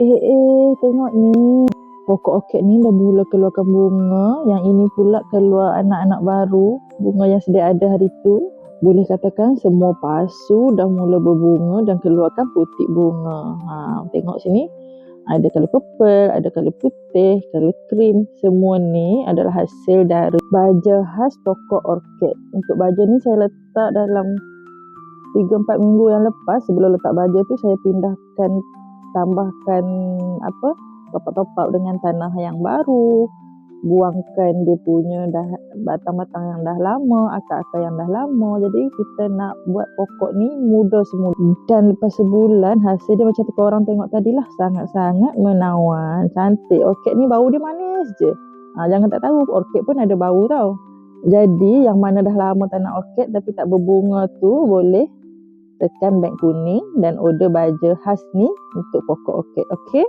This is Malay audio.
Tengok ni. Pokok orkid ni dah mula keluarkan bunga. Yang ini pula keluar anak-anak baru. Bunga yang sedia ada hari tu. Boleh katakan semua pasu dah mula berbunga dan keluarkan putik bunga. Tengok sini. Ada colour purple, ada colour putih, colour cream. Semua ni adalah hasil dari baja khas pokok orkid. Untuk baja ni saya letak dalam 3-4 minggu yang lepas. Sebelum letak baja tu saya pindahkan, tambahkan top up dengan tanah yang baru, buangkan dia punya batang-batang yang dah lama, akar-akar yang dah lama. Jadi kita nak buat pokok ni mudah semula. Dan lepas sebulan hasil dia macam tu korang tengok tadilah, sangat-sangat menawan, cantik. Orkid ni bau dia manis je. Jangan tak tahu, orkid pun ada bau tau. Jadi yang mana dah lama tak nak orkid tapi tak berbunga tu, boleh tekan beg kuning dan order baja khas ni untuk pokok orkid. Okey.